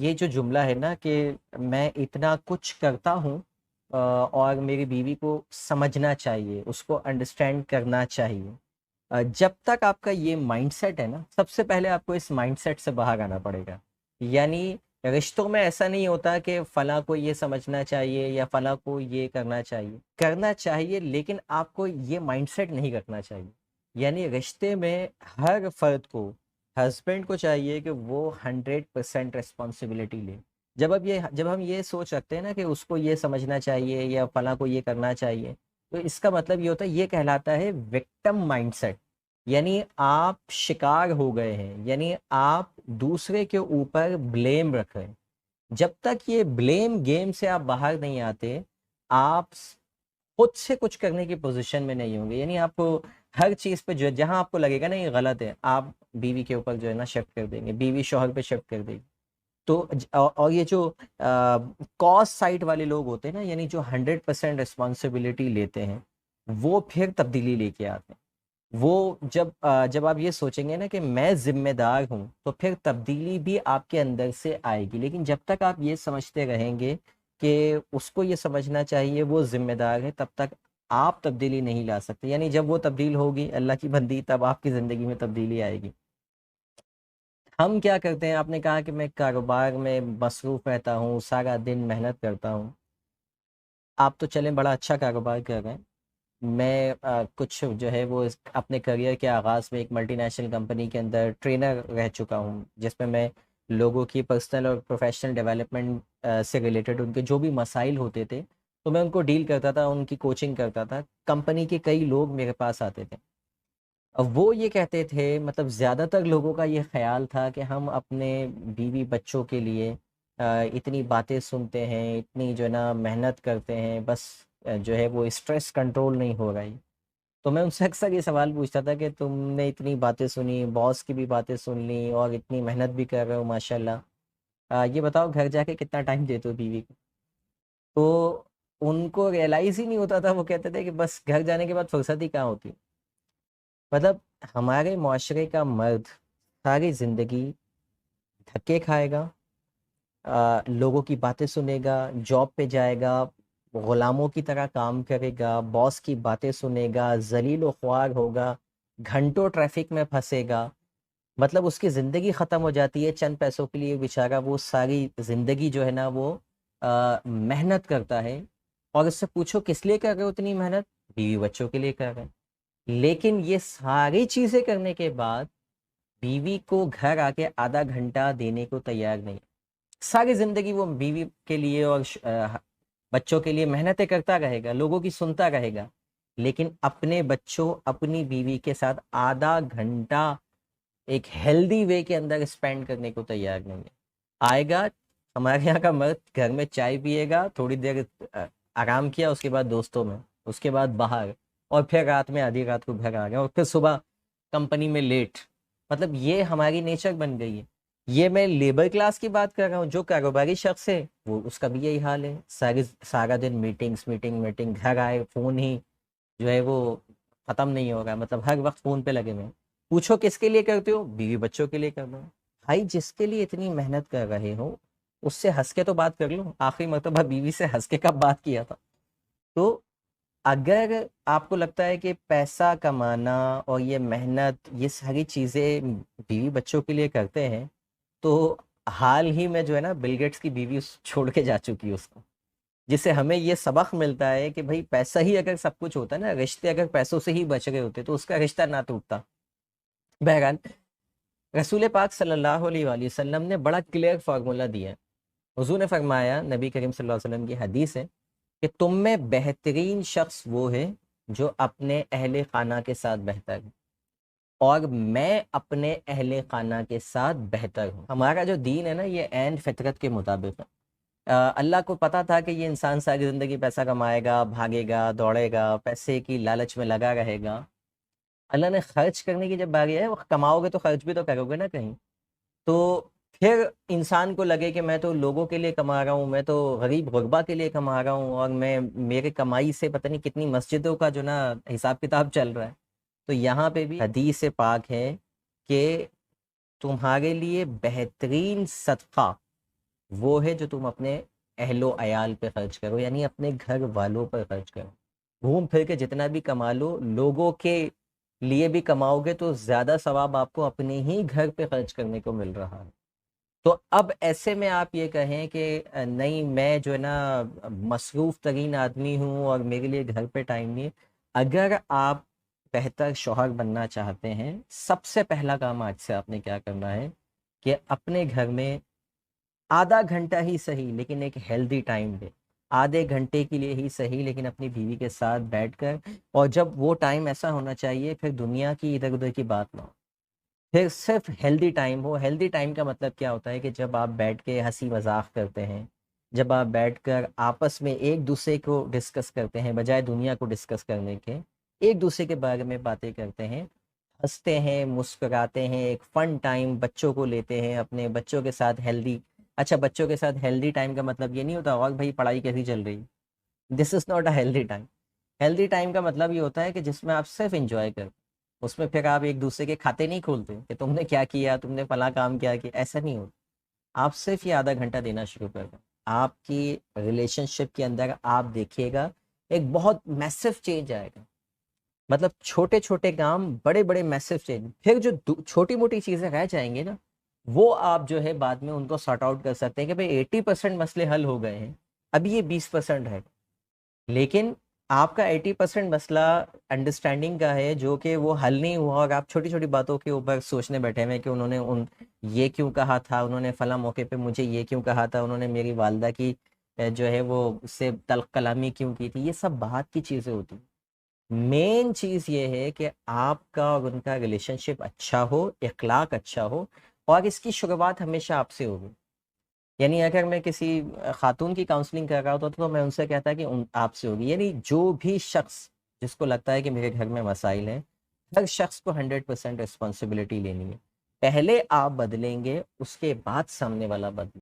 یہ جو جملہ ہے نا کہ میں اتنا کچھ کرتا ہوں اور میری بیوی کو سمجھنا چاہیے، اس کو انڈرسٹینڈ کرنا چاہیے۔ جب تک آپ کا یہ مائنڈ سیٹ ہے نا، سب سے پہلے آپ کو اس مائنڈ سیٹ سے باہر آنا پڑے گا۔ یعنی رشتوں میں ایسا نہیں ہوتا کہ فلاں کو یہ سمجھنا چاہیے یا فلاں کو یہ کرنا چاہیے لیکن آپ کو یہ مائنڈ سیٹ نہیں رکھنا چاہیے۔ یعنی رشتے میں ہر فرد کو، ہسبینڈ کو چاہیے کہ وہ 100% ریسپانسبلٹی لے۔ جب ہم یہ سوچ رکھتے ہیں نا کہ اس کو یہ سمجھنا چاہیے یا فلاں کو یہ کرنا چاہیے، تو اس کا مطلب یہ ہوتا ہے، یہ کہلاتا ہے وکٹم مائنڈ سیٹ۔ یعنی آپ شکار ہو گئے ہیں، یعنی آپ دوسرے کے اوپر بلیم رکھ رہے ہیں۔ جب تک یہ بلیم گیم سے آپ باہر نہیں آتے، آپ خود سے کچھ کرنے کی پوزیشن میں نہیں ہوں گے۔ یعنی آپ کو ہر چیز پہ جو جہاں آپ کو لگے گا نا یہ غلط ہے، آپ بیوی کے اوپر جو ہے نا شفٹ کر دیں گے، بیوی شوہر پہ شفٹ کر دے گی۔ تو اور یہ جو کاز سائٹ والے لوگ ہوتے ہیں نا، یعنی جو 100% ریسپانسبلٹی لیتے ہیں، وہ پھر تبدیلی لے کے آتے ہیں۔ وہ جب آپ یہ سوچیں گے نا کہ میں ذمہ دار ہوں، تو پھر تبدیلی بھی آپ کے اندر سے آئے گی۔ لیکن جب تک آپ یہ سمجھتے رہیں گے کہ اس کو یہ سمجھنا چاہیے وہ ذمہ دار ہے، تب تک آپ تبدیلی نہیں لا سکتے۔ یعنی جب وہ تبدیل ہوگی اللہ کی بندی، تب آپ کی زندگی میں تبدیلی آئے گی۔ ہم کیا کرتے ہیں، آپ نے کہا کہ میں کاروبار میں مصروف رہتا ہوں، سارا دن محنت کرتا ہوں۔ آپ تو چلیں بڑا اچھا کاروبار کر رہے ہیں۔ میں کچھ جو ہے وہ اپنے کریئر کے آغاز میں ایک ملٹی نیشنل کمپنی کے اندر ٹرینر رہ چکا ہوں، جس میں لوگوں کی پرسنل اور پروفیشنل ڈیولپمنٹ سے ریلیٹڈ ان کے جو بھی مسائل ہوتے تھے تو میں ان کو ڈیل کرتا تھا، ان کی کوچنگ کرتا تھا۔ کمپنی کے کئی لوگ میرے پاس آتے تھے، اب وہ یہ کہتے تھے، مطلب زیادہ تر لوگوں کا یہ خیال تھا کہ ہم اپنے بیوی بچوں کے لیے اتنی باتیں سنتے ہیں، اتنی جو ہے نا محنت کرتے ہیں، بس جو ہے وہ اسٹریس کنٹرول نہیں ہو رہی۔ تو میں ان سے اکثر یہ سوال پوچھتا تھا کہ تم نے اتنی باتیں سنی، باس کی بھی باتیں سن لی اور اتنی محنت بھی کر رہے ہو ماشاءاللہ، یہ بتاؤ گھر جا کے کتنا ٹائم دیتے ہو بیوی کو؟ تو ان کو ریئلائز ہی نہیں ہوتا تھا، وہ کہتے تھے کہ بس گھر جانے کے بعد فرصت ہی کہاں ہوتی۔ مطلب ہمارے معاشرے کا مرد ساری زندگی دھکے کھائے گا، لوگوں کی باتیں سنے گا، جاب پہ جائے گا، غلاموں کی طرح کام کرے گا، باس کی باتیں سنے گا، ذلیل و خوار ہوگا، گھنٹوں ٹریفک میں پھنسے گا۔ مطلب اس کی زندگی ختم ہو جاتی ہے چند پیسوں کے لیے، بیچارہ وہ ساری زندگی جو ہے نا وہ محنت کرتا ہے، اور اس سے پوچھو کس لیے کر رہے ہو اتنی محنت؟ بیوی بچوں کے لیے کر رہے ہیں۔ لیکن یہ ساری چیزیں کرنے کے بعد بیوی کو گھر آ کے آدھا گھنٹہ دینے کو تیار نہیں۔ ساری زندگی وہ بیوی کے لیے اور بچوں کے لیے محنتیں کرتا رہے گا، لوگوں کی سنتا رہے گا، لیکن اپنے بچوں، اپنی بیوی کے ساتھ آدھا گھنٹہ ایک ہیلدی وے کے اندر اسپینڈ کرنے کو تیار نہیں ہے۔ آئے گا ہمارے یہاں کا مرد، گھر میں چائے پیے گا، تھوڑی دیر آرام کیا، اس کے بعد دوستوں میں، اس کے بعد باہر، اور پھر رات میں آدھی رات کو گھر آ گیا، اور پھر صبح کمپنی میں لیٹ۔ مطلب یہ ہماری نیچر بن گئی ہے۔ یہ میں لیبر کلاس کی بات کر رہا ہوں، جو کاروباری شخص ہے وہ اس کا بھی یہی حال ہے، سارا دن میٹنگز میٹنگ میٹنگ، گھر آئے فون ہی جو ہے وہ ختم نہیں ہوگا، مطلب ہر وقت فون پہ لگے ہوئے۔ پوچھو کس کے لیے کرتے ہو؟ بیوی بچوں کے لیے کر رہا ہوں۔ بھائی جس کے لیے اتنی محنت کر رہے ہو اس سے ہنس کے تو بات کر لو، آخری مرتبہ بیوی سے ہنس کے کب بات کیا تھا؟ تو اگر آپ کو لگتا ہے کہ پیسہ کمانا اور یہ محنت، یہ ساری چیزیں بیوی بچوں کے لیے کرتے ہیں، تو حال ہی میں جو ہے نا بل گیٹس کی بیوی چھوڑ کے جا چکی ہے اس کو، جس سے ہمیں یہ سبق ملتا ہے کہ بھائی پیسہ ہی اگر سب کچھ ہوتا ہے نا، رشتے اگر پیسوں سے ہی بچ گئے ہوتے تو اس کا رشتہ نہ ٹوٹتا۔ بہرحال رسول پاک صلی اللہ علیہ وآلہ وسلم نے بڑا کلیئر فارمولہ دیا ہے۔ حضور نے فرمایا، نبی کریم صلی اللہ علیہ وسلم کی حدیث ہے کہ تم میں بہترین شخص وہ ہے جو اپنے اہل خانہ کے ساتھ بہتر ہے، اور میں اپنے اہل خانہ کے ساتھ بہتر ہوں۔ ہمارا جو دین ہے نا یہ عین فطرت کے مطابق ہے۔ اللہ کو پتا تھا کہ یہ انسان ساری زندگی پیسہ کمائے گا، بھاگے گا، دوڑے گا، پیسے کی لالچ میں لگا رہے گا۔ اللہ نے خرچ کرنے کی جب باری ہے، وہ کماؤ گے تو خرچ بھی تو کرو گے نا کہیں، تو پھر انسان کو لگے کہ میں تو لوگوں کے لیے کما رہا ہوں، میں تو غریب غربا کے لیے کما رہا ہوں، اور میں میرے کمائی سے پتہ نہیں کتنی مسجدوں کا جو نا حساب کتاب چل رہا ہے۔ تو یہاں پہ بھی حدیث پاک ہے کہ تمہارے لیے بہترین صدقہ وہ ہے جو تم اپنے اہل و عیال پہ خرچ کرو، یعنی اپنے گھر والوں پر خرچ کرو۔ گھوم پھر کے جتنا بھی کما لو، لوگوں کے لیے بھی کماؤ گے تو زیادہ ثواب آپ کو اپنے ہی گھر پہ خرچ کرنے کو مل رہا ہے۔ تو اب ایسے میں آپ یہ کہیں کہ نہیں میں جو ہے نا مصروف ترین آدمی ہوں اور میرے لیے گھر پہ ٹائم نہیں ہے، اگر آپ بہتر شوہر بننا چاہتے ہیں، سب سے پہلا کام آج سے آپ نے کیا کرنا ہے کہ اپنے گھر میں آدھا گھنٹہ ہی صحیح لیکن ایک ہیلدی ٹائم دے، آدھے گھنٹے کے لیے ہی صحیح لیکن اپنی بیوی کے ساتھ بیٹھ کر، اور جب وہ ٹائم ایسا ہونا چاہیے پھر دنیا کی ادھر ادھر کی بات نہ ہو، پھر صرف ہیلدی ٹائم ہو۔ ہیلدی ٹائم کا مطلب کیا ہوتا ہے کہ جب آپ بیٹھ کے ہنسی مذاق کرتے ہیں، جب آپ بیٹھ کر آپس میں ایک دوسرے کو ڈسکس کرتے ہیں بجائے دنیا کو ڈسکس کرنے کے، ایک دوسرے کے بارے میں باتیں کرتے ہیں، ہنستے ہیں، مسکراتے ہیں، ایک فن ٹائم بچوں کو لیتے ہیں، اپنے بچوں کے ساتھ ہیلدی، اچھا بچوں کے ساتھ ہیلدی ٹائم کا مطلب یہ نہیں ہوتا اور بھائی پڑھائی کیسی چل رہی، this is not a healthy time. Healthy time کا مطلب یہ ہوتا ہے کہ جس میں آپ صرف انجوائے کرتے، اس میں پھر آپ ایک دوسرے کے کھاتے نہیں کھولتے کہ تم نے کیا کیا، تم نے فلاں کام کیا ایسا نہیں ہوتا۔ آپ صرف یہ آدھا گھنٹہ دینا شروع کر دیں، آپ کی ریلیشن شپ کے اندر آپ دیکھیے گا ایک بہت میسو چینج آئے گا، مطلب چھوٹے چھوٹے کام بڑے بڑے میسو چینج، پھر جو چھوٹی موٹی چیزیں رہ جائیں گے نا وہ آپ جو ہے بعد میں ان کو سارٹ آؤٹ کر سکتے ہیں کہ بھئی 80% مسئلے حل ہو گئے ہیں، ابھی یہ 20% ہے، لیکن آپ کا 80% مسئلہ انڈرسٹینڈنگ کا ہے جو کہ وہ حل نہیں ہوا اور آپ چھوٹی چھوٹی باتوں کے اوپر سوچنے بیٹھے ہوئے کہ انہوں نے یہ کیوں کہا تھا، انہوں نے فلاں موقع پہ مجھے یہ کیوں کہا تھا، انہوں نے میری والدہ کی جو ہے وہ سے تلخ کلامی کیوں کی تھی، یہ سب بات کی چیزیں ہوتی ہیں۔ مین چیز یہ ہے کہ آپ کا اور ان کا ریلیشن شپ اچھا ہو، اخلاق اچھا ہو، اور اس کی شروعات ہمیشہ آپ سے ہوگی۔ یعنی اگر میں کسی خاتون کی کاؤنسلنگ کر رہا ہوتا تو میں ان سے کہتا کہ آپ سے ہوگی، یعنی جو بھی شخص جس کو لگتا ہے کہ میرے گھر میں مسائل ہیں، ہر شخص کو 100% رسپانسبلٹی لینی ہے۔ پہلے آپ بدلیں گے، اس کے بعد سامنے والا بدلے۔